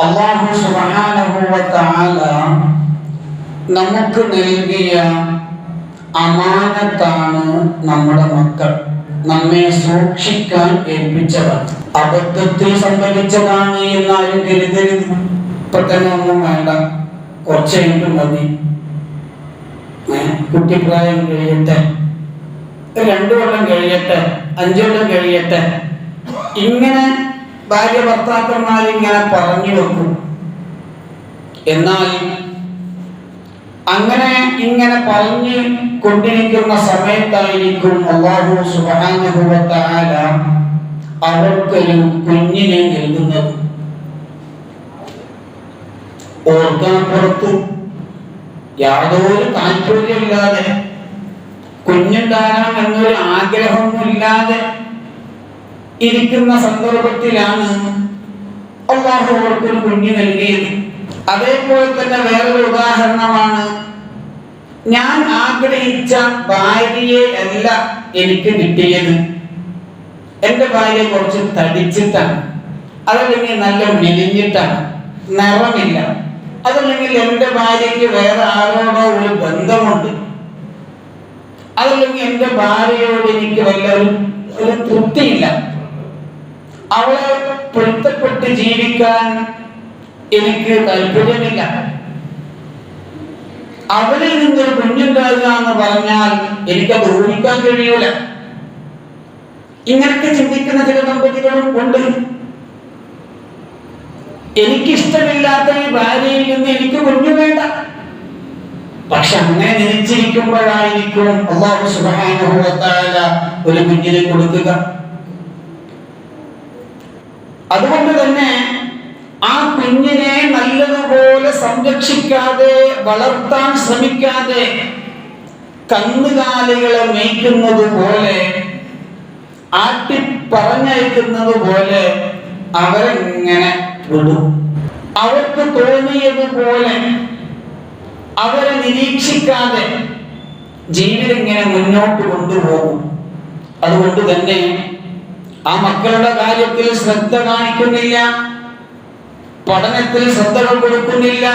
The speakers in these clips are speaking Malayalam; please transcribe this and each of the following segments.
അല്ലാഹു സുബ്ഹാനഹു വ തആല നമുക്ക് നൽകിയ അമാനത്താണ് നമ്മുടെ മക്കൾ. നമ്മെ സൂക്ഷിക്കാൻ ഏൽപ്പിച്ചതാണ്. അബദ്ധത്തിൽ സംഭവിച്ചതാണ് എന്നാലും കരുതരുത്. ഇപ്പൊ തന്നെ ഒന്നും വേണ്ട, കുറച്ച് കഴിഞ്ഞിട്ട് മതി, കുട്ടിപ്രായം കഴിയട്ടെ, 2 കൊല്ലം കഴിയട്ടെ, 5 കൊല്ലം കഴിയട്ടെ, ഇങ്ങനെ ഭാര്യ ഭർത്താക്കന്മാർ ഇങ്ങനെ പറഞ്ഞു വെക്കും. എന്നാൽ അങ്ങനെ ഇങ്ങനെ പറഞ്ഞു കൊണ്ടിരിക്കുന്ന സമയത്തായിരിക്കും അല്ലാഹു സുബ്ഹാനഹു വ തആല അവർക്കൊരു കുഞ്ഞിനെ നൽകുന്നത്. ഓർക്കാപ്പുറത്ത് യാതൊരു താല്പര്യമില്ലാതെ, കുഞ്ഞുണ്ടാകണം എന്നൊരു ആഗ്രഹമില്ലാതെ ഇരിക്കുന്ന സന്ദർഭത്തിലാണ് അല്ലാഹു അവർക്കൊരു കുഞ്ഞ് നൽകിയത്. അതേപോലെ തന്നെ വേറൊരു ഉദാഹരണമാണ്, ഞാൻ ആഗ്രഹിച്ച ഭാര്യയെ അല്ല എനിക്ക് കിട്ടിയത്. എൻ്റെ ഭാര്യ കുറച്ച് തടിച്ചിട്ടാണ്, അതല്ലെങ്കിൽ നല്ല മെലിഞ്ഞിട്ടാണ്, നിറമില്ല, അതല്ലെങ്കിൽ എൻ്റെ ഭാര്യയ്ക്ക് വേറെ ആരോടോ ഒരു ബന്ധമുണ്ട്, അതല്ലെങ്കിൽ എൻ്റെ ഭാര്യയോട് എനിക്ക് വല്ല ഒരു തൃപ്തിയില്ല, അവളെ പൊരുത്തപ്പെട്ട് ജീവിക്കാൻ എനിക്ക് താല്പര്യമില്ല, അവരിൽ നിന്നൊരു കുഞ്ഞുണ്ടാകുക എന്ന് പറഞ്ഞാൽ എനിക്കത് ഊഹിക്കാൻ കഴിയൂല. ഇങ്ങനൊക്കെ ചിന്തിക്കുന്ന ചില ദമ്പതികളും ഉണ്ട്. എനിക്കിഷ്ടമില്ലാത്ത ഈ ഭാര്യയിൽ നിന്ന് എനിക്ക് കുഞ്ഞു വേണ്ട. പക്ഷെ അങ്ങനെ നിശ്ചയിക്കുമ്പോഴായിരിക്കും അല്ലാഹു സുബ്ഹാനഹു വ തആല ഒരു കുഞ്ഞിനെ കൊടുക്കുക. അതുകൊണ്ട് തന്നെ ആ കുഞ്ഞിനെ നല്ലതുപോലെ സംരക്ഷിക്കാതെ, വളർത്താൻ ശ്രമിക്കാതെ, കന്നുകാലികളെ മേയ്ക്കുന്നത് പോലെ, ആട്ടി പറഞ്ഞയക്കുന്നത് പോലെ അവരെങ്ങനെ വിടും. അവർക്ക് തോന്നിയതുപോലെ അവരെ നിരീക്ഷിക്കാതെ ജീവിതം ഇങ്ങനെ മുന്നോട്ട് കൊണ്ടുപോകും. അതുകൊണ്ട് തന്നെ ആ മക്കളുടെ കാര്യത്തിൽ ശ്രദ്ധ കാണിക്കുന്നില്ല, പഠനത്തിൽ ശ്രദ്ധ കൊടുക്കുന്നില്ല.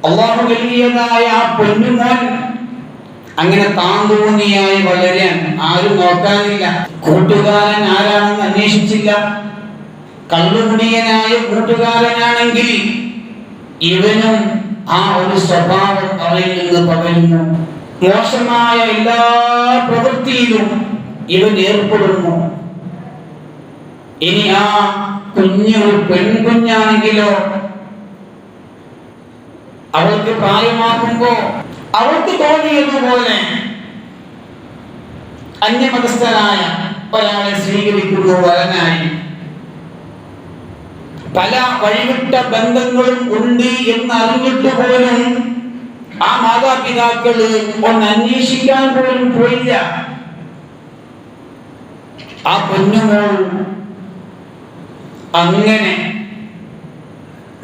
അല്ലാഹു നൽകിയതായ ആ പൊന്നുമോൻ അങ്ങനെ താന്തോന്നിയായി വളരാൻ ആരും നോക്കാനില്ല. കൂട്ടുകാരൻ ആരാണെന്ന് അന്വേഷിച്ചില്ല. കള്ളുകുടിയനായ കൂട്ടുകാരനാണെങ്കിൽ ഇവനും ആ ഒരു സ്വഭാവം അവരിൽ നിന്ന് പകരുന്നു. മോശമായ എല്ലാ പ്രവൃത്തിയിലും ഇവൻ ഏർപ്പെടുന്നു. ഇനി ആ കുഞ്ഞു പെൺകുഞ്ഞാണെങ്കിലോ, അവൾക്ക് പ്രായമാകുമ്പോ അവൾക്ക് തോന്നിയതുപോലെ അന്യമതസ്ഥനായ ഒരാളെ സ്വീകരിക്കുന്നു വരനായി. പല വഴിവിട്ട ബന്ധങ്ങളും ഉണ്ട് എന്നറിഞ്ഞിട്ട് പോലും ആ മാതാപിതാക്കള് ഒന്ന് അന്വേഷിക്കാൻ പോലും പോയില്ല. ആ പൊന്നുമോൾ അങ്ങനെ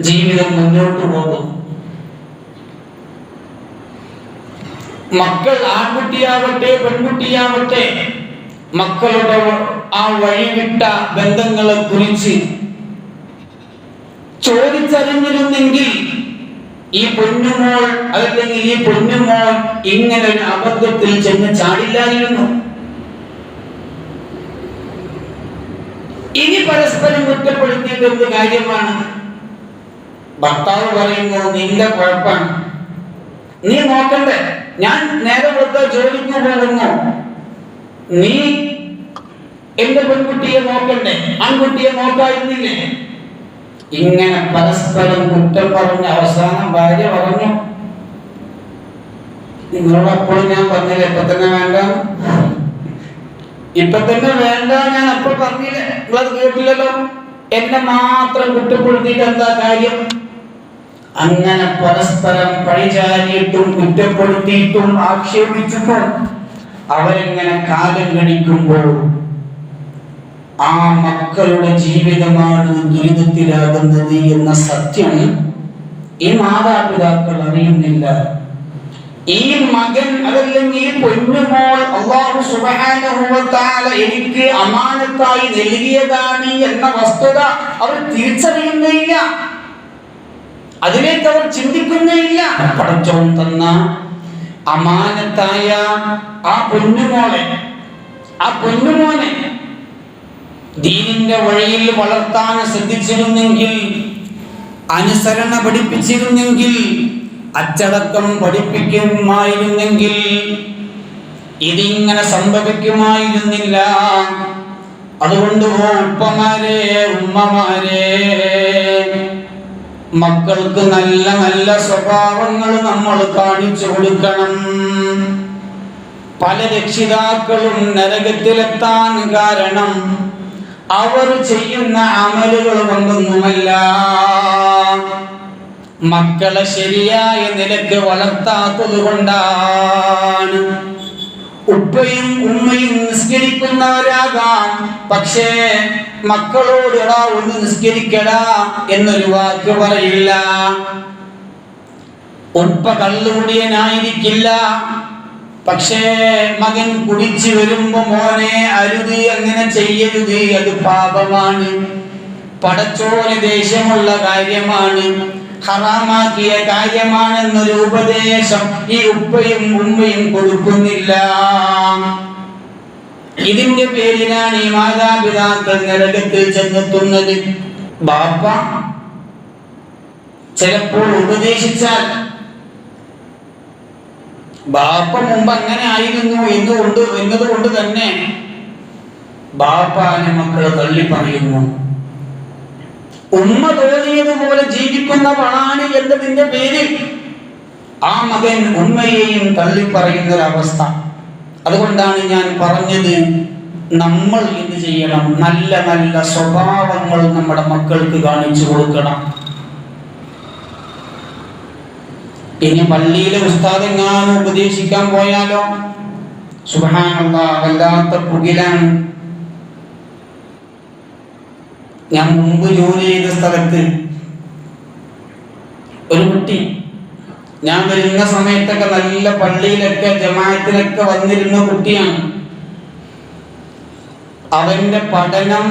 ജീവിതം മുന്നോട്ട് പോകും. മക്കൾ ആൺകുട്ടിയാവട്ടെ പെൺകുട്ടിയാവട്ടെ, മക്കളുടെ ആ വഴിവിട്ട ബന്ധങ്ങളെ കുറിച്ച് ചോദിച്ചറിഞ്ഞിരുന്നെങ്കിൽ ഈ പൊന്നുമോൾ അതല്ലെങ്കിൽ ഈ പൊന്നുമോൾ ഇങ്ങനെ ഒരു അബദ്ധത്തിൽ ചെന്ന് ചാടില്ലായിരുന്നു. ഇനി പരസ്പരം കുറ്റപ്പെടുത്തിയത് എന്ത് കാര്യമാണ്? ഭർത്താവ് പറയുന്നു, നിന്റെ കുഴപ്പമാണ്, നീ നോക്കണ്ടേ, ഞാൻ നേരെ കൊടുത്ത ജോലിക്ക് പോകുന്നു, നീ എന്റെ പെൺകുട്ടിയെ നോക്കണ്ടേ, ആൺകുട്ടിയെ നോക്കായിരുന്നില്ലേ? ഇങ്ങനെ പരസ്പരം കുറ്റം പറഞ്ഞ അവസാനം ഭാര്യ പറഞ്ഞു, നിങ്ങളോട് അപ്പോഴും ഞാൻ പറഞ്ഞില്ലേ ഇപ്പൊ തന്നെ വേണ്ട, ഇപ്പൊ തന്നെ വേണ്ട, ഞാൻ അപ്പോൾ പറഞ്ഞില്ലേ, നിങ്ങളത് കേട്ടില്ലല്ലോ, എന്നെ മാത്രം കുറ്റപ്പെടുത്തിയിട്ട് എന്താ കാര്യം? അങ്ങനെ പരസ്പരം പഴിചാരിയിട്ടും കുറ്റപ്പെടുത്തിയിട്ടും ആക്ഷേപിച്ചിട്ടും അവരെങ്ങനെ കാലം ഗണിക്കുമ്പോൾ ആ മക്കളുടെ ജീവിതമാണ് ദുരിതത്തിലാകുന്നത് എന്ന സത്യം ഈ മാതാപിതാക്കൾ അറിയുന്നില്ല. ഈ മകൻ അതല്ലെങ്കിൽ ഈ പൊന്നുമോൾ അല്ലാഹു സുബ്ഹാനഹു വ തആല എനിക്ക് അമാനത്തായി നൽകിയതാണ് എന്ന വസ്തുത അവർ തിരിച്ചറിയുന്നേ അതിലേക്ക് അവർ ചിന്തിക്കുന്നേയില്ല. പടച്ചോൻ തന്ന അമാനത്തായ ആ പൊന്നുമോനെ ദീനിന്റെ വഴിയിൽ വളർത്താൻ ശ്രദ്ധിച്ചിരുന്നെങ്കിൽ, അനുസരണ പഠിപ്പിച്ചിരുന്നെങ്കിൽ, അച്ചടക്കം പഠിപ്പിക്കുമായിരുന്നെങ്കിൽ ഇതിങ്ങനെ സംഭവിക്കുമായിരുന്നില്ല. അതുകൊണ്ട് ഉപ്പമാരെ, ഉമ്മമാരെ, മക്കൾക്ക് നല്ല നല്ല സ്വഭാവങ്ങൾ നമ്മൾ കാണിച്ചു കൊടുക്കണം. പല രക്ഷിതാക്കളും നരകത്തിലെത്താൻ കാരണം അവർ ചെയ്യുന്ന അമലുകൾ കൊണ്ടൊന്നുമല്ല, മക്കളെ ശരിയായ നിലക്ക് വളർത്താത്തത് കൊണ്ടാണ്. ഉപ്പയും ഉമ്മയും നിസ്കരിക്കുന്നവരാകാം, പക്ഷേ മക്കളോട് എടാ ഒന്ന് നിസ്കരിക്കടാ എന്നൊരു വാക്ക് പറയില്ല. ഉപ്പ കള്ളുകുടിയനായിരിക്കില്ല, പക്ഷേ മകൻ കുടിച്ചു വരുമ്പോ മോനെ അരുത്, അങ്ങനെ ചെയ്യരുത്, അത് പാപമാണ്, പടച്ചോന് ദേഷ്യമുള്ള കാര്യമാണ്, ഹറാമാക്കിയ കാര്യമാണെന്നൊരു ഉപദേശം ഈ ഉപ്പയും ഉമ്മയും കൊടുക്കുന്നില്ല. ഇതിന്റെ പേരിലാണ് ഈ മാതാപിതാക്കൾ നരകത്തിൽ ചെന്നെത്തുന്നത്. ബാപ്പ ചിലപ്പോൾ ഉപദേശിച്ചാൽ, ബാപ്പ മുമ്പ് അങ്ങനെ ആയിരുന്നു എന്നതുകൊണ്ട് തന്നെ ബാപ്പാനെ മക്കൾ തള്ളി പറയുന്നു. ഉമ്മ തോന്നിയതുപോലെ ജീവിക്കുന്നവളാണ് എന്നതിന്റെ പേരിൽ ആ മകൻ ഉമ്മയെയും തള്ളിപ്പറയുന്നൊരവസ്ഥ. അതുകൊണ്ടാണ് ഞാൻ പറഞ്ഞത്, നമ്മൾ എന്ത് ചെയ്യണം? നല്ല നല്ല സ്വഭാവങ്ങൾ നമ്മുടെ മക്കൾക്ക് കാണിച്ചു കൊടുക്കണം. ഇനി പള്ളിയിലെ ഉസ്താദെങ്ങാനും ഉപദേശിക്കാൻ പോയാലോ, സുബ്ഹാനല്ലാഹ്, വല്ലാത്ത പുകിലാണ്. ഞാൻ മുമ്പ് ജോലി ചെയ്ത സ്ഥലത്ത് ഒരു കുട്ടി, ഞാൻ വരുന്ന സമയത്തൊക്കെ നല്ല പള്ളിയിലൊക്കെ ജമാഅത്തിലൊക്കെ വന്നിരുന്ന കുട്ടിയാണ്. അവന്റെ പഠനം,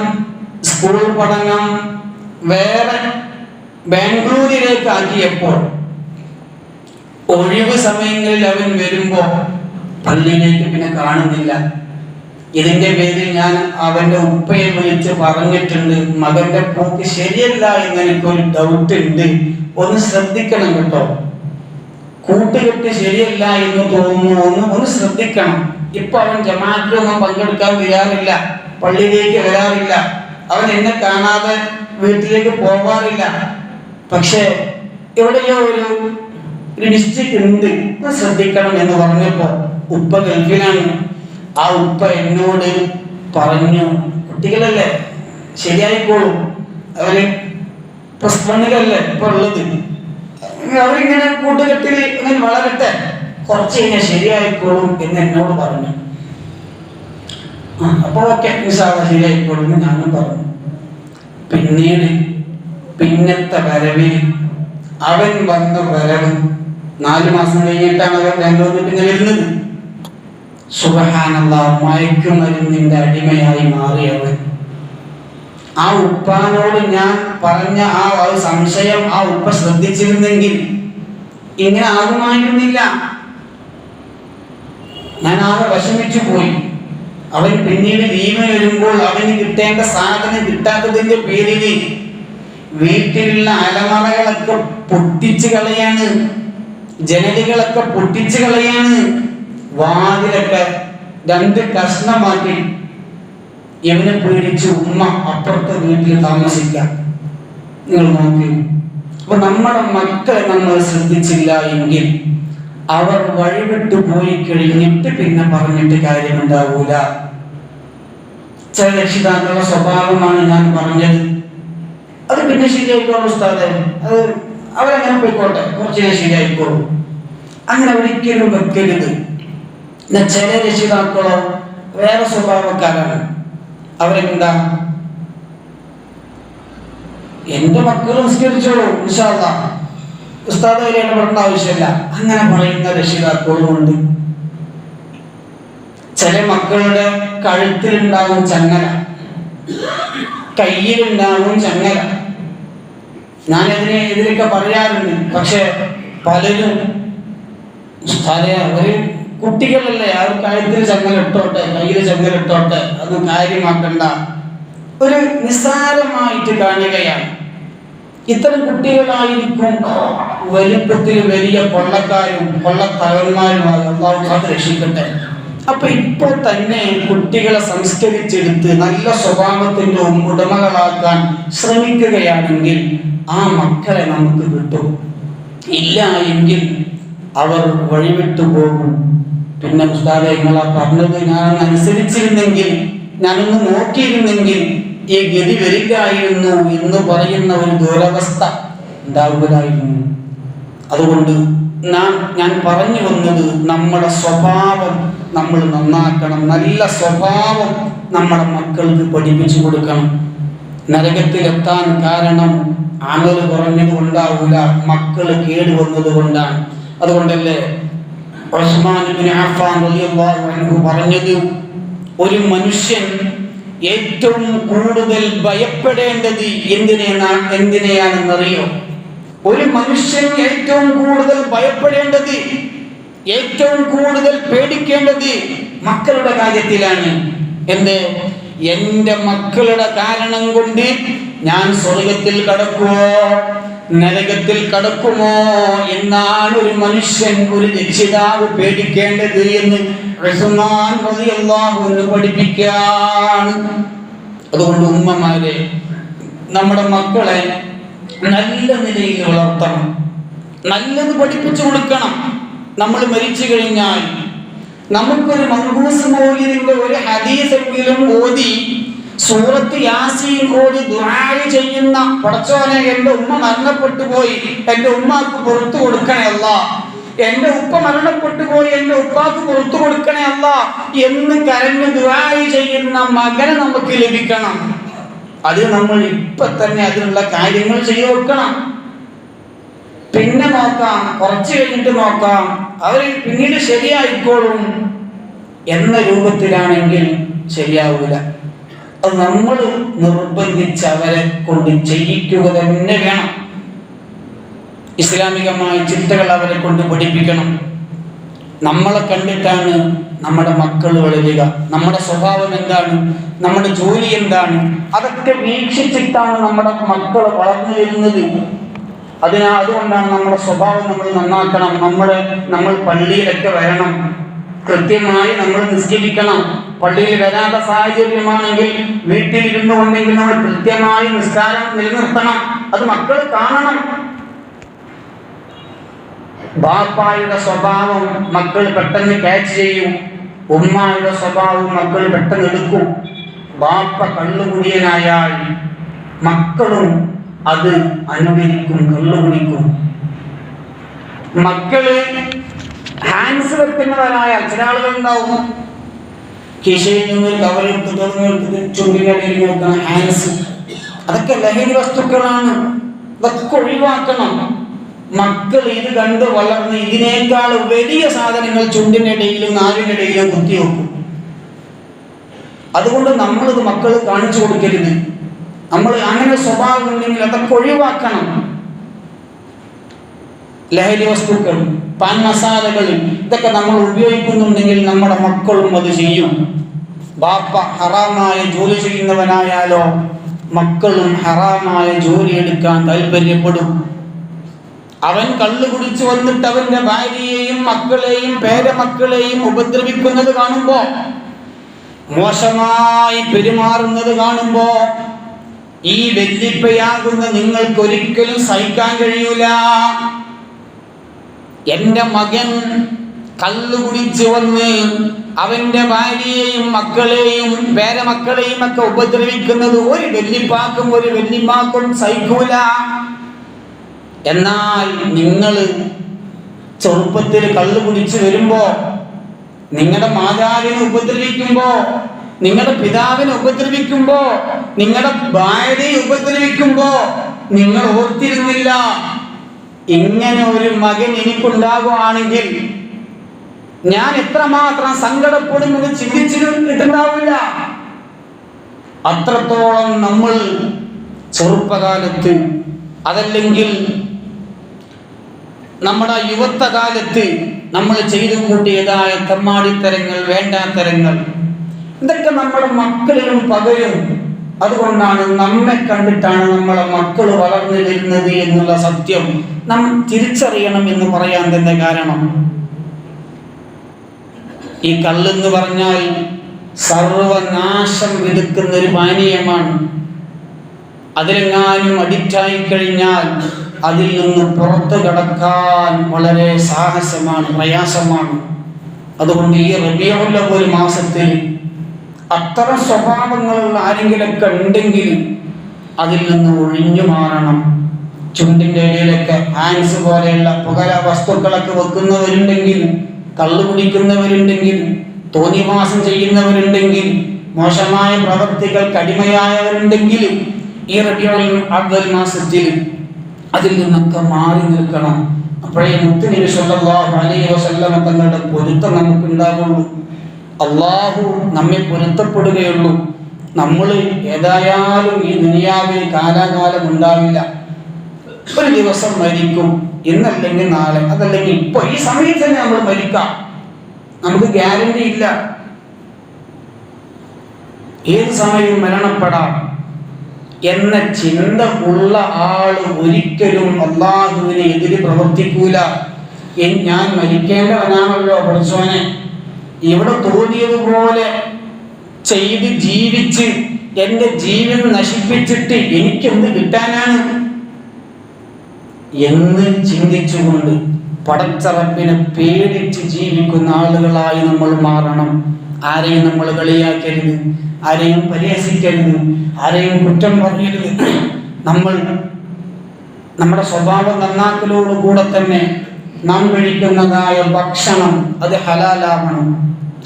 സ്കൂൾ പഠനം വേറെ ബാംഗ്ലൂരിലേക്ക് ആക്കിയപ്പോൾ ഒഴിവ് സമയങ്ങളിൽ അവൻ വരുമ്പോ പള്ളിയിലേക്ക് പിന്നെ കാണുന്നില്ല. ഇതിന്റെ പേരിൽ ഞാൻ അവന്റെ ഉപ്പയെ വിളിച്ച് പറഞ്ഞിട്ടുണ്ട്, മകന്റെ പോക്ക് ശരിയല്ല എന്ന് എനിക്കൊരു ഡൗട്ട് ഉണ്ട്, ഒന്ന് ശ്രദ്ധിക്കണം കേട്ടോ, കൂട്ടുകെട്ട് ശരിയല്ല എന്ന് തോന്നുന്നു, ഒന്ന് ശ്രദ്ധിക്കണം. ഇപ്പൊ അവൻ ജമാഅത്തിലൊന്നും പങ്കെടുക്കാൻ വരാറില്ല, പള്ളിയിലേക്ക് വരാറില്ല, അവൻ എന്നെ കാണാതെ വീട്ടിലേക്ക് പോകാറില്ല. പക്ഷെ എവിടെയോ ഒരു മിസ്റ്റേക്ക് ഉണ്ട്, ശ്രദ്ധിക്കണം എന്ന് പറഞ്ഞപ്പോ, ഉപ്പ ഗൾഫിലാണ്, ആ ഉപ്പ എന്നോട് പറഞ്ഞു, കുട്ടികളല്ലേ ശരിയായിക്കോളും, അവര് പ്രശ്നങ്ങളല്ലേ ഇപ്പൊ ഉള്ളത്, അവരിങ്ങനെ കൂട്ടുകെട്ടിൽ ഇങ്ങനെ വളരട്ടെ, കുറച്ച് കഴിഞ്ഞാൽ ശരിയായിക്കോളും എന്ന് എന്നോട് പറഞ്ഞു. അപ്പൊ ഓക്കെ ശരിയായിക്കോളും എന്ന് ഞാനും പറഞ്ഞു. പിന്നീട് പിന്നത്തെ വരവിൽ അവൻ വന്ന വരവ് 4 മാസം കഴിഞ്ഞിട്ടാണ് അവൻ ബാംഗ്ലൂരിൽ പിന്നെ വരുന്നത്. സുബ്ഹാനല്ലാഹ്, മയക്കുമരുന്നിന്റെ അടിമയായി മാറിയവൻ. ആ ഉപ്പാനോട് ഞാൻ പറഞ്ഞ ആ സംശയം ആ ഉപ്പ ശ്രദ്ധിച്ചിരുന്നെങ്കിൽ ഇങ്ങനെ ആകുമായിരുന്നില്ല. ഞാൻ ആകെ വിഷമിച്ചു പോയി. അവൻ പിന്നീട് ലീവ് വരുമ്പോൾ അവന് കിട്ടേണ്ട സാധനം കിട്ടാത്തതിന്റെ പേരിൽ വീട്ടിലുള്ള അലമറകളൊക്കെ പൊട്ടിച്ചു കളയാണ്, ജനലുകളൊക്കെ പൊട്ടിച്ചു കളയാണ്, വാതിലൊക്കെ 2 കഷ്ണമാക്കി. ഇവനെ പേടിച്ച് ഉമ്മ അപ്പുറത്തെ വീട്ടിൽ താമസിക്കാം. നിങ്ങൾ നോക്കി, അപ്പൊ നമ്മുടെ മക്കളെ നമ്മൾ ശ്രദ്ധിച്ചില്ല എങ്കിൽ അവർ വഴിവിട്ടു പോയി കഴിഞ്ഞിട്ട് പിന്നെ പറഞ്ഞിട്ട് കാര്യമുണ്ടാവൂല. ചില രക്ഷിതാക്കളുടെ സ്വഭാവമാണ് ഞാൻ പറഞ്ഞത്, അത് പിന്നെ ശരിയായിക്കോളൂ ഉസ്താദേ, അത് അവരങ്ങനെ പോയിക്കോട്ടെ, കുറച്ച് ശരിയായിക്കോളൂ, അങ്ങനെ ഒരിക്കലും വെക്കരുത്. ചില രക്ഷിതാക്കളോ വേറെ സ്വഭാവക്കാരാണ്. അവരെന്താ, എന്റെ മക്കൾ നിസ്കരിച്ചോളൂ ഇൻഷാ അല്ലാഹ്, ഉസ്താദ് വരെ ഇടപെടേണ്ട ആവശ്യമില്ല, അങ്ങനെ പറയുന്ന രക്ഷിതാക്കളും ഉണ്ട്. ചില മക്കളുടെ കഴുത്തിലുണ്ടാവും ചങ്ങല, കയ്യിലുണ്ടാവും ചങ്ങല, ഇതിലൊക്കെ പറയാറുണ്ട്. പക്ഷെ പലരും അവര് കുട്ടികളല്ലേ, അവർ കഴുത്തിൽ ചങ്ങലിട്ടോട്ടെ, കയ്യിൽ ചങ്ങലിട്ടോട്ടെ, അത് കാര്യമാക്കണ്ട, ഒരു നിസ്സാരമായിട്ട് കാണുകയാണ്. ഇത്തരം കുട്ടികളായിരിക്കും വലിപ്പത്തിൽ വലിയ കൊള്ളക്കാരും കൊള്ളത്തലവന്മാരുമായി. അള്ളാഹു കാത്ത് രക്ഷിക്കട്ടെ. അപ്പൊ ഇപ്പോൾ തന്നെ കുട്ടികളെ സംസ്കരിച്ചെടുത്ത് നല്ല സ്വഭാവത്തിന്റെ ഉടമകളാക്കാൻ ശ്രമിക്കുകയാണെങ്കിൽ ആ മക്കളെ നമുക്ക് കിട്ടും. ഇല്ല എങ്കിൽ അവർ വഴിവിട്ടു പോകും. പിന്നെ ഉസ്താദേ, നിങ്ങളാ പറഞ്ഞത് ഞാൻ അനുസരിച്ചിരുന്നെങ്കിൽ, ഞാനൊന്ന് നോക്കിയിരുന്നെങ്കിൽ ഈ ഗതി വരികയായിരുന്നു എന്ന് പറയുന്ന ഒരു ദുരവസ്ഥ ഉണ്ടാവുകയായിരുന്നു. അതുകൊണ്ട് ഞാൻ പറഞ്ഞു വന്നത്, നമ്മുടെ സ്വഭാവം നമ്മൾ നന്നാക്കണം. നല്ല സ്വഭാവം നമ്മുടെ മക്കൾക്ക് പഠിപ്പിച്ചു കൊടുക്കണം. നരകത്തിലെത്താൻ കാരണം അമല് കുറഞ്ഞത് കൊണ്ടാവൂല, മക്കള് കേടുവന്നത് കൊണ്ടാണ്. അതുകൊണ്ടല്ലേ ഉസ്മാൻ ഇബ്നു അഫ്ഫാൻ റളിയല്ലാഹു അൻഹു പറഞ്ഞത്, ഒരു മനുഷ്യൻ ഏറ്റവും കൂടുതൽ ഭയപ്പെടേണ്ടത് എന്തിനെയാണെന്നറിയോ? ഒരു മനുഷ്യൻ ഏറ്റവും കൂടുതൽ ഭയപ്പെടേണ്ടത്, ഏറ്റവും കൂടുതൽ പേടിക്കേണ്ടത് മക്കളുടെ കാര്യത്തിലാണ്. എന്റെ മക്കളുടെ കാരണം കൊണ്ട് ഞാൻ സ്വർഗത്തിൽ കടക്കുമോ നരകത്തിൽ കടക്കുമോ എന്നാണ് ഒരു മനുഷ്യൻ, ഒരു രക്ഷിതാവ് പേടിക്കേണ്ടത് എന്ന് ഉസ്മാൻ റളിയല്ലാഹു അൻഹു പഠിപ്പിക്കുകയാണ്. അതുകൊണ്ട് ഉമ്മമാരെ, നമ്മുടെ മക്കളെ നല്ല നിലയിൽ വളർത്തണം, നല്ലത് പഠിപ്പിച്ചു കൊടുക്കണം. നമ്മൾ മരിച്ചു കഴിഞ്ഞാൽ നമുക്കൊരു മൻഖൂസ് മൗലിദിന്റെ ഒരു ഹദീസെങ്കിലും ഓതി സൂറത്ത് യാസീൻ ഓതി ദുആ ചെയ്യുന്ന, പടച്ചോനെ എൻ്റെ ഉമ്മ മരണപ്പെട്ടു പോയി, എൻ്റെ ഉമ്മാക്ക് പുറത്തു കൊടുക്കണേ അല്ലാഹ്, എൻ്റെ ഉപ്പ മരണപ്പെട്ടു പോയി, എൻ്റെ ഉപ്പാക്ക് പുറത്തു കൊടുക്കണേ അല്ലാഹ് എന്ന് കരഞ്ഞ് ദുആ ചെയ്യുന്ന മകനെ നമുക്ക് ലഭിക്കണം. അത് നമ്മൾ ഇപ്പൊ തന്നെ അതിനുള്ള കാര്യങ്ങൾ ചെയ്തു വെക്കണം. പിന്നെ നോക്കാം, കുറച്ച് കഴിഞ്ഞിട്ട് നോക്കാം, അവർ പിന്നീട് ശരിയായിക്കോളും എന്ന രൂപത്തിലാണെങ്കിൽ ശരിയാവൂല. അത് നമ്മൾ നിർബന്ധിച്ച് അവരെ കൊണ്ട് ചെയ്യിക്കുക തന്നെ വേണം. ഇസ്ലാമികമായ ചിട്ടകൾ അവരെ കൊണ്ട് പഠിപ്പിക്കണം. നമ്മളെ കണ്ടിട്ടാണ് നമ്മുടെ മക്കൾ വളരുക. നമ്മുടെ സ്വഭാവം എന്താണ്, നമ്മുടെ ജോലി എന്താണ്, അതൊക്കെ വീക്ഷിച്ചിട്ടാണ് നമ്മുടെ മക്കൾ വളർന്നു വരുന്നത്. അതുകൊണ്ടാണ് നമ്മുടെ സ്വഭാവം നമ്മൾ നന്നാക്കണം. നമ്മൾ പള്ളിയിലൊക്കെ വരണം, കൃത്യമായി നമ്മൾ നിസ്കരിക്കണം. പള്ളിയിൽ വരാത്ത സാഹചര്യമാണെങ്കിൽ വീട്ടിലിരുന്നു കൊണ്ടെങ്കിൽ നമ്മൾ കൃത്യമായി നിസ്കാരം നിലനിർത്തണം. അത് മക്കൾ കാണണം. ബാപ്പായുടെ സ്വഭാവം മക്കൾ പെട്ടെന്ന് ക്യാച്ച് ചെയ്യും, ഉമ്മായുടെ സ്വഭാവം മക്കൾ പെട്ടെന്ന് എടുക്കും. ബാപ്പ കള്ളുകുടിയനായാൽ മക്കളും അത് അനുകരിക്കും, കള്ളുകുടിക്കും. മക്കള് ഹാൻഡ്സ് വെക്കുന്നവരായാൽ, ചില ആളുകൾ ഉണ്ടാവും കീശയിൽ നിന്ന് കവറെടുത്ത് ചുണ്ടിനടിയിൽ നോക്കുന്ന ഹാൻഡ്സ്, അതൊക്കെ ലഹരി വസ്തുക്കളാണ്. ഇതൊക്കെ ഒഴിവാക്കണം. മക്കൾ ഇത് കണ്ട് വളർന്ന് ഇതിനേക്കാൾ വലിയ സാധനങ്ങൾ ചുണ്ടിനിടയിലും നാവിനിടയിലും കുത്തിവെക്കും. അതുകൊണ്ട് നമ്മളിത് മക്കൾ കാണിച്ചു കൊടുക്കരുത്. നമ്മൾ അങ്ങനെ സ്വഭാവം ഉണ്ടെങ്കിൽ അതൊക്കെ ഒഴിവാക്കണം. ലഹരി വസ്തുക്കൾ, പാൻ മസാലകൾ, ഇതൊക്കെ നമ്മൾ ഉപയോഗിക്കുന്നുണ്ടെങ്കിൽ നമ്മുടെ മക്കളും അത് ചെയ്യും. ബാപ്പ ഹറാമായ ജോലി ചെയ്യുന്നവനായാലോ മക്കളും ഹറാമായ ജോലി എടുക്കാൻ താല്പര്യപ്പെടും. അവൻ കള്ളു കുടിച്ചു വന്നിട്ട് അവന്റെ ഭാര്യയെയും മക്കളെയും പേരമക്കളെയും ഉപദ്രവിക്കുന്നത് കാണുമ്പോ, മോശമായി പെരുമാറുന്നത് കാണുമ്പോ ഈ വെല്ലിപ്പയാകുന്ന നിങ്ങൾക്ക് ഒരിക്കലും സഹിക്കാൻ കഴിയൂല. എന്റെ മകൻ കള്ളു കുടിച്ചു വന്ന് അവന്റെ ഭാര്യയെയും മക്കളെയും പേരമക്കളെയും ഒക്കെ ഉപദ്രവിക്കുന്നത് ഒരു വെല്ലിപ്പാക്കും ഒരു വെല്ലിമാക്കും സഹിക്കൂല. എന്നാൽ നിങ്ങൾ ചെറുപ്പത്തിൽ കള്ളു കുടിച്ചു വരുമ്പോ, നിങ്ങളുടെ മാതാവിനെ ഉപദ്രവിക്കുമ്പോ, നിങ്ങളുടെ പിതാവിനെ ഉപദ്രവിക്കുമ്പോ, നിങ്ങളുടെ ഭാര്യയെ ഉപദ്രവിക്കുമ്പോ നിങ്ങൾ ഓർത്തിരുന്നില്ല, ഇങ്ങനെ ഒരു മകൻ എനിക്കുണ്ടാകുകയാണെങ്കിൽ ഞാൻ എത്രമാത്രം സങ്കടപ്പെടുമെന്ന് ചിന്തിച്ചിട്ടുണ്ടാവില്ല. അത്രത്തോളം നമ്മൾ ചെറുപ്പകാലത്ത് അതല്ലെങ്കിൽ നമ്മുടെ യുവത്വകാലത്ത് നമ്മൾ ചെയ്തു കൂട്ടിയതായ തമ്മാടിത്തരങ്ങൾ, വേണ്ടാത്തരങ്ങൾ, ഇതൊക്കെ നമ്മുടെ മക്കളിലും പകരും. അതുകൊണ്ടാണ് നമ്മെ കണ്ടിട്ടാണ് നമ്മളെ മക്കൾ വളർന്നു വരുന്നത് എന്നുള്ള സത്യം നാം തിരിച്ചറിയണം എന്ന് പറയാൻ തന്നെ കാരണം. ഈ കള്ളെന്ന് പറഞ്ഞാൽ സർവനാശം വിതക്കുന്ന ഒരു പാനീയമാണ്. അതിലെങ്ങാനും അഡിക്റ്റായി കഴിഞ്ഞാൽ അതിൽ നിന്ന് പുറത്തു കടക്കാൻ വളരെ സാഹസമാണ്, പ്രയാസമാണ്. അതുകൊണ്ട് ഈ റബീഉൽ അവ്വൽ മാസത്തിൽ അത്തരം സ്വഭാവങ്ങളുള്ള ആരെങ്കിലൊക്കെ ഉണ്ടെങ്കിൽ അതിൽ നിന്ന് ഒഴിഞ്ഞു മാറണം. ചുണ്ടിൻ്റെ ഇടയിലൊക്കെ ഹാൻസ് പോലെയുള്ള പുകല വസ്തുക്കളൊക്കെ വെക്കുന്നവരുണ്ടെങ്കിൽ, കള്ളു കുടിക്കുന്നവരുണ്ടെങ്കിൽ, തോന്നിവാസം ചെയ്യുന്നവരുണ്ടെങ്കിൽ, മോശമായ പ്രവൃത്തികൾക്ക് അടിമയായവരുണ്ടെങ്കിൽ ഈ റബീഉൽ അവ്വൽ മാസത്തിൽ അതിൽ നിന്നൊക്കെ മാറി നിൽക്കണം. അപ്പോഴേ മുത്തുനബി സ്വല്ലല്ലാഹു അലൈഹി വസല്ലം തങ്ങളുടെ പൊരുത്തം നമുക്ക് ഉണ്ടാവുള്ളൂ. അള്ളാഹു നമ്മെ പൊരുത്തപ്പെടുകയുള്ളൂ. നമ്മൾ ഏതായാലും ഈ ദുനിയാവിൽ കാലാകാലം ഉണ്ടാവില്ല. ഒരു ദിവസം മരിക്കും, ഇന്നല്ലെങ്കിൽ നാളെ, അതല്ലെങ്കിൽ ഇപ്പൊ ഈ സമയത്ത് തന്നെ നമ്മൾ മരിക്കാം. നമുക്ക് ഗ്യാരണ്ടി ഇല്ല, ഏത് സമയവും മരണപ്പെടാം എന്ന ചിന്ത ഉള്ള ആള് ഒരിക്കലും അള്ളാഹുവിനെ എതിര് പ്രവർത്തിക്കൂല. ഞാൻ മരിക്കേണ്ടവനാണല്ലോ പഠിച്ചോനെ, ഇവിടെ തോന്നിയതുപോലെ ചെയ്ത് ജീവിച്ച് എൻ്റെ ജീവൻ നശിപ്പിച്ചിട്ട് എനിക്കെന്ത് കിട്ടാനാണ് എന്ന് ചിന്തിച്ചുകൊണ്ട് പടച്ച റബ്ബിനെ പേടിച്ച് ജീവിക്കുന്ന ആളുകളായി നമ്മൾ മാറണം. ആരെയും നമ്മൾ കളിയാക്കരുത്, ആരെയും പരിഹസിക്കരുത്, ആരെയും കുറ്റം പറയരുത്. നമ്മൾ നമ്മുടെ സ്വഭാവം നന്നാക്കലോടുകൂടെ തന്നെ നാം കഴിക്കുന്നതായ ഭക്ഷണം അത് ഹലാലാവണം.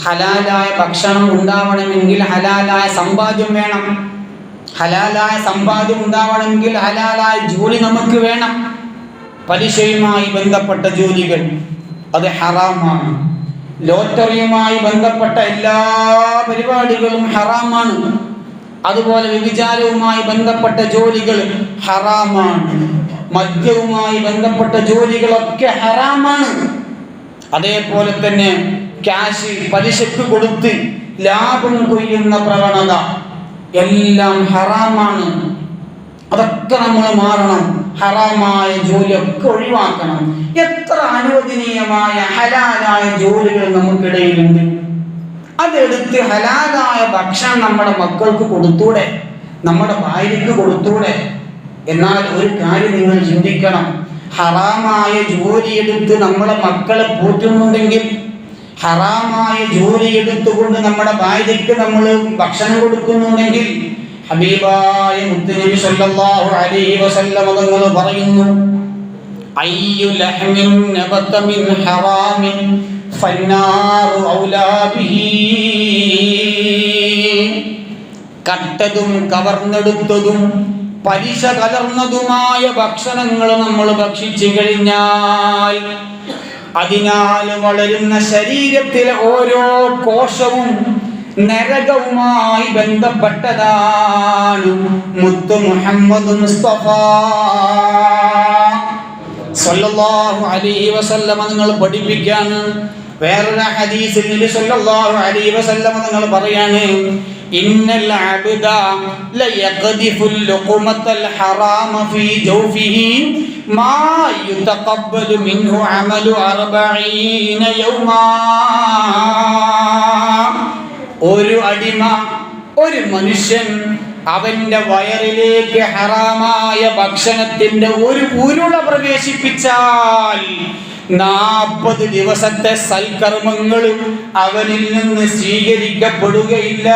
ഹലാലായ ഭക്ഷണം ഉണ്ടാവണമെങ്കിൽ ഹലാലായ സമ്പാദ്യം വേണം. ഹലാലായ സമ്പാദ്യം ഉണ്ടാവണമെങ്കിൽ ഹലാലായ ജോലി നമുക്ക് വേണം. പലിശയുമായി ബന്ധപ്പെട്ട ജോലികൾ അത് ഹറാമാണ്. ലോട്ടറിയുമായി ബന്ധപ്പെട്ട എല്ലാ പരിപാടികളും ഹറാമാണ്. അതുപോലെ വ്യഭിചാരവുമായി ബന്ധപ്പെട്ട ജോലികൾ ഹറാമാണ്. മദ്യവുമായി ബന്ധപ്പെട്ട ജോലികളൊക്കെ ഹറാമാണ്. അതേപോലെ തന്നെ ക്യാഷ് പലിശക്ക് കൊടുത്ത് ലാഭം കൊയ്യുന്ന പ്രവണത എല്ലാം ഹറാമാണ്. അതൊക്കെ നമ്മൾ മാറണം. ഹറാമായ ജോലിയൊക്കെ ഒഴിവാക്കണം. എത്ര അനുവദനീയമായ ഹലാലായ ജോലികൾ നമുക്കിടയിലുണ്ട്. അതെടുത്ത് ഹലാലായ ഭക്ഷണം നമ്മുടെ മക്കൾക്ക് കൊടുത്തൂടെ, നമ്മുടെ ഭാര്യയ്ക്ക് കൊടുത്തൂടെ. എന്നാൽ ഒരു കാര്യം നിങ്ങൾ ചിന്തിക്കണം, ഹറാമായ ജോലിയെടുത്ത് നമ്മളെ മക്കളെ പോറ്റുന്നുണ്ടെങ്കിൽ, ഹറാമായ ജോലിയെടുത്തുകൊണ്ട് നമ്മുടെ ഭാര്യയ്ക്ക് നമ്മൾ ഭക്ഷണം കൊടുക്കുന്നുണ്ടെങ്കിൽ, ഹബീബായ മുത്തുനബി സല്ലല്ലാഹു അലൈഹി വസല്ലം തങ്ങൾ പറയുന്നു, അയ്യു ലഹ്മിൻ നബത മിൻ ഹറാമിൻ ഫന്നാറു ഔലാ ബിഹി. കട്ടതും കവർന്നെടുത്തതും പലിശ കലർന്നതുമായ ഭക്ഷണങ്ങൾ നമ്മൾ ഭക്ഷിച്ചു കഴിഞ്ഞാൽ അതിനാൽ വളരുന്ന ശരീരത്തിലെ ഓരോ കോശവും നരകവുമായി ബന്ധപ്പെട്ടതാണ്. മുത്തു മുഹമ്മദ് മുസ്തഫ സല്ലല്ലാഹു അലൈഹി വസല്ലം നിങ്ങൾ പഠിപ്പിക്കാണ്. വേറൊരു ഹദീസിൽ നബി സല്ലല്ലാഹു അലൈഹി വസല്ലം നിങ്ങൾ പറയാണ്, ഇന്നൽ അബ്ദ ലയഖദിഫുൽ ലുഖ്മത്തൽ ഹറാമ ഫീ ജൗഫിഹി മാ യുതഖബ്ബലു മിൻഹു അമലു 40 യൗമാ. ഒരു അടിമ, ഒരു മനുഷ്യൻ അവന്റെ വയറിലേക്ക് ഹറാമായ ഭക്ഷണത്തിന്റെ ഒരു ഉരുള പ്രവേശിപ്പിച്ചാൽ 40 ദിവസത്തെ സൽക്കർമ്മങ്ങൾ അവനിൽ നിന്ന് സ്വീകരിക്കപ്പെടുകയില്ല.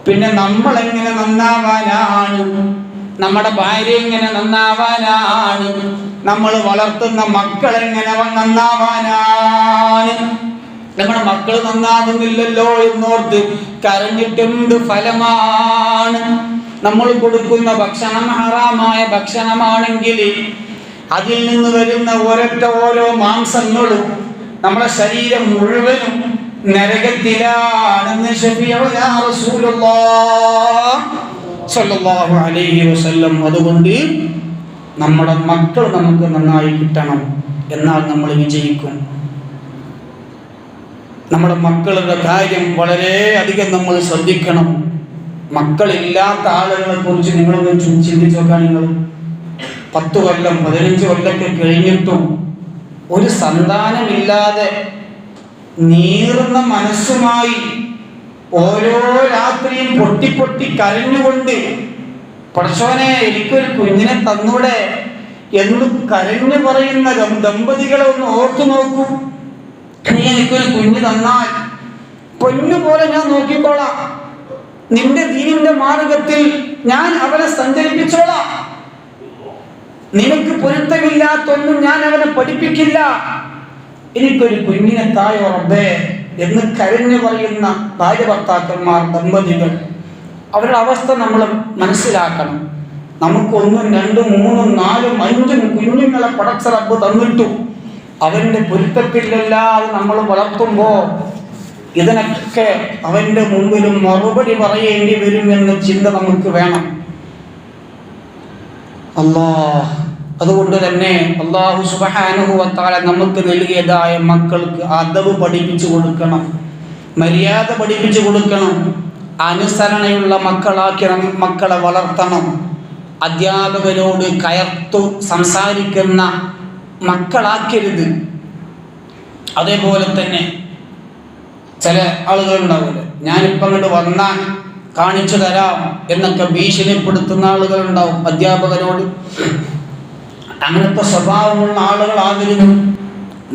പിന്നെ നമ്മൾ എങ്ങനെ നന്നാവാനാണ്? നമ്മുടെ ഭാര്യ എങ്ങനെ നന്നാവാനാണ്? നമ്മൾ വളർത്തുന്ന മക്കൾ എങ്ങനെ നന്നാവാനാണ്? നമ്മുടെ മക്കൾ നന്നാകുന്നില്ലല്ലോ എന്നോർത്ത് കരഞ്ഞിട്ടെന്ത് ഫലമാണ്? നമ്മൾ കൊടുക്കുന്ന ഭക്ഷണം ഹറാമായ ഭക്ഷണമാണെങ്കിൽ അതിൽ നിന്ന് വരുന്ന ഓരോ മാംസങ്ങളും നമ്മുടെ ശരീരം മുഴുവനും നരകത്തിലാണെന്ന് ശഫീഉനാ റസൂലുള്ളാഹ് സല്ലല്ലാഹു അലൈഹി വസല്ലം. അതുകൊണ്ട് നമ്മുടെ മക്കൾ നമുക്ക് നന്നായി കിട്ടണം, എന്നാൽ നമ്മൾ വിജയിക്കും. നമ്മുടെ മക്കളുടെ കാര്യം വളരെ അധികം നമ്മൾ ശ്രദ്ധിക്കണം. മക്കളില്ലാത്ത ആളുകളെ കുറിച്ച് നിങ്ങളൊന്ന് ചിന്തിച്ചു നോക്കാൻ. നിങ്ങൾ 10 കൊല്ലം 15 കൊല്ലമൊക്കെ കഴിഞ്ഞിട്ടും ഒരു സന്താനമില്ലാതെ നീറുന്ന മനസ്സുമായി ഓരോ രാത്രിയും പൊട്ടി പൊട്ടി കരഞ്ഞുകൊണ്ട് പടച്ചോനെ എനിക്കൊരു കുഞ്ഞിനെ തന്നൂടെ എന്ന് കരഞ്ഞു പറയുന്ന ദമ്പതികളെ ഒന്ന് ഓർത്തു നോക്കൂ. നീ എനിക്കൊരു കുഞ്ഞ് തന്നാൽ പൊന്നുപോലെ ഞാൻ നോക്കിക്കോളാം, നിന്റെ ദീനിന്റെ മാർഗത്തിൽ ഞാൻ അവനെ സഞ്ചരിപ്പിച്ചോളാം, നിനക്ക് പൊരുത്തമില്ലാത്തൊന്നും ഞാൻ അവനെ പഠിപ്പിക്കില്ല, എനിക്കൊരു കുഞ്ഞിനെ തായോ റബ്ബേ എന്ന് കരഞ്ഞു പറയുന്ന ഭാര്യ ഭർത്താക്കന്മാർ, ദമ്പതികൾ, അവരുടെ അവസ്ഥ നമ്മൾ മനസ്സിലാക്കണം. നമുക്ക് 1, 2, 3, 4, 5 കുഞ്ഞുങ്ങളെ പടച്ച റബ്ബ് തന്നിട്ടു അവന്റെ പൊരുത്തത്തിലല്ലാതെ നമ്മൾ വളർത്തുമ്പോൾ ഇതിനൊക്കെ അവന്റെ മുമ്പിലും മറുപടി പറയേണ്ടി വരുമെന്ന ചിന്ത നമുക്ക് വേണം. അതുകൊണ്ട് തന്നെ അല്ലാഹു സുബ്ഹാനഹു വ തആല നമുക്ക് നൽകിയതായ മക്കൾക്ക് അദബ് പഠിപ്പിച്ചു കൊടുക്കണം, മര്യാദ പഠിപ്പിച്ചു കൊടുക്കണം, അനുസരണയുള്ള മക്കളാക്കി മക്കളെ വളർത്തണം. അധ്യാപകരോട് കയർത്തു സംസാരിക്കുന്ന മക്കളാക്കരുത്. അതേപോലെ തന്നെ ചില ആളുകൾ ഉണ്ടാവില്ല, ഞാനിപ്പം അങ്ങോട്ട് വന്നാൽ കാണിച്ചു തരാം എന്നൊക്കെ ഭീഷണിപ്പെടുത്തുന്ന ആളുകൾ ഉണ്ടാവും അധ്യാപകരോട്. അങ്ങനത്തെ സ്വഭാവമുള്ള ആളുകളാകരുത്.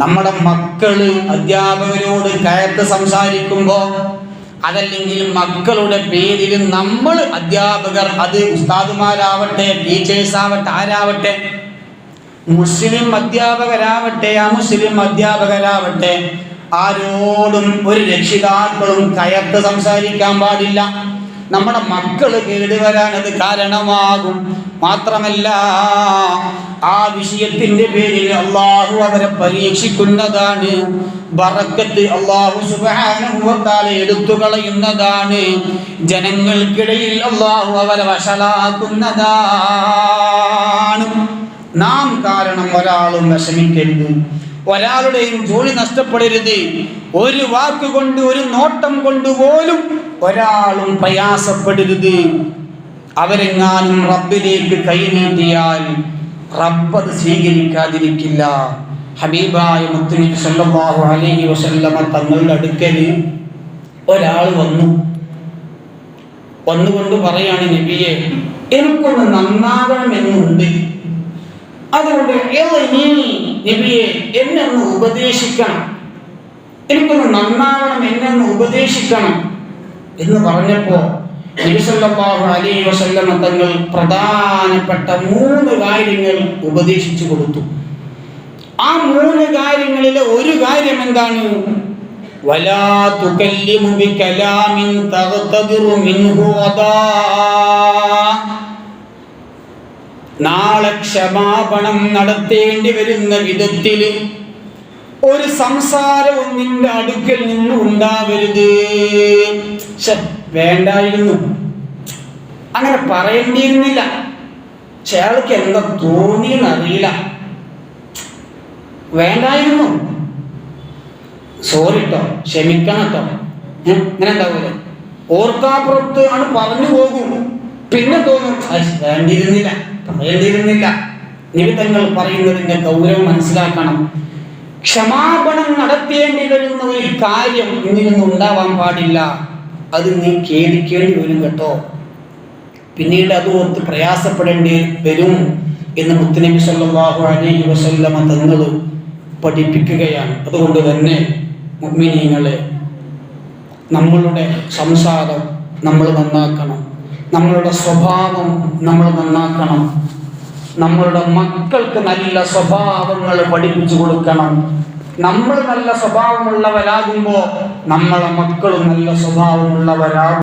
നമ്മുടെ മക്കള് അധ്യാപകരോട് കയർത്ത് സംസാരിക്കുമ്പോൾ, അതല്ലെങ്കിൽ മക്കളുടെ പേരിൽ നമ്മൾ അധ്യാപകർ, അത് ഉസ്താദുമാരാവട്ടെ, ടീച്ചേഴ്സ് ആവട്ടെ, ആരാവട്ടെ, മുസ്ലിം അധ്യാപകരാവട്ടെ, അമുസ്ലിം അധ്യാപകരാവട്ടെ, ആരോടും ഒരു രക്ഷിതാക്കളും കയർത്ത് സംസാരിക്കാൻ പാടില്ല. നമ്മുടെ മക്കൾ കേടുവരാൻ അത് കാരണമാകും. മാത്രമല്ല ആ വിഷയത്തിന്റെ പേരിൽ അള്ളാഹു അവരെ പരീക്ഷിക്കുന്നതാണ്. ബറക്കത്ത് അള്ളാഹു സുബ്ഹാനഹു വ തആല എടുത്തു കളയുന്നതാണ്. ജനങ്ങൾക്കിടയിൽ അള്ളാഹു അവരെ വഷളാക്കുന്നതാണ്. നാം കാരണം ഒരാളും വിഷമിക്കരുത്, ഒരാളുടെയും ജോലി നഷ്ടപ്പെടരുത്. ഒരു വാക്കുകൊണ്ട്, ഒരു നോട്ടം കൊണ്ട് പോലും ഒരാളും പ്രയാസപ്പെടരുത്. അവരെങ്ങാനും റബ്ബിലേക്ക് കൈനീട്ടിയാൽ റബ്ബ് അത് സ്വീകരിക്കാതിരിക്കില്ല. ഹബീബായ മുത്തുനബി സല്ലല്ലാഹു അലൈഹി വസല്ലമ തങ്ങളുടെ അടുക്കൽ ഒരാൾ വന്നുകൊണ്ട് പറയാണ്, നബിയെ എനിക്കൊന്ന് നന്നാകണമെന്നുണ്ട്, അതുകൊണ്ട് നബിയെ എന്നെ ഒന്ന് ഉപദേശിക്കണം, എനിക്കൊന്ന് നന്നാവണം, എന്നെ ഒന്ന് ഉപദേശിക്കണം എന്ന് പറഞ്ഞപ്പോ നബി സല്ലല്ലാഹു അലൈഹി വസല്ലമ തങ്ങൾ പ്രധാനപ്പെട്ട 3 കാര്യങ്ങൾ ഉപദേശിച്ചു കൊടുത്തു. ആ 3 കാര്യങ്ങളിലെ ഒരു കാര്യം എന്താണ്? വലാ തുകല്ലിമു ബികലാമിൻ തഗ്തദിറു മിൻഹു വദാ. നാളെ ക്ഷമാപണം നടത്തേണ്ടി വരുന്ന വിധത്തിൽ ഒരു സംസാരവും നിന്റെ അടുക്കൽ നിന്ന് ഉണ്ടാവരുത്. വേണ്ടായിരുന്നു, അങ്ങനെ പറയേണ്ടിയിരുന്നില്ല. പക്ഷെ അയാൾക്ക് എന്താ തോന്നിയെന്നറിയില്ല, വേണ്ടായിരുന്നു, സോറിട്ടോ, ക്ഷമിക്കണട്ടോ, ഇങ്ങനെ ഉണ്ടാവൂലേ. ഓർക്കാപ്പുറത്ത് ആണ് പറഞ്ഞു പോകും, പിന്നെ തോന്നും വേണ്ടിയിരുന്നില്ല, പറയേണ്ടിയിരുന്നില്ല. നിമിത്തങ്ങൾ പറയുന്നതിന്റെ ഗൗരവം മനസ്സിലാക്കണം. ക്ഷമാപണം നടത്തേണ്ടി വരുന്ന ഒരു കാര്യം ഇന്നിൽ നിന്ന് ഉണ്ടാവാൻ പാടില്ല. അത് നീ ഖേദിക്കേണ്ടി വരും കേട്ടോ, പിന്നീട് അത് ഓർത്ത് പ്രയാസപ്പെടേണ്ടി വരും എന്ന് മുത്തുനബി സല്ലല്ലാഹു അലൈഹി വസല്ലമ തങ്ങൾ പഠിപ്പിക്കുകയാണ്. അതുകൊണ്ട് തന്നെ മുഅ്മിനീങ്ങളെ, നമ്മളുടെ സംസാരം നമ്മൾ നന്നാക്കണം, നമ്മളുടെ സ്വഭാവം നമ്മൾ നന്നാക്കണം, നമ്മളുടെ മക്കൾക്ക് നല്ല സ്വഭാവങ്ങൾ പഠിപ്പിച്ചു കൊടുക്കണം. നമ്മൾ നല്ല സ്വഭാവമുള്ളവരാകുമ്പോൾ നമ്മളെ മക്കളും നല്ല സ്വഭാവമുള്ളവരാകും.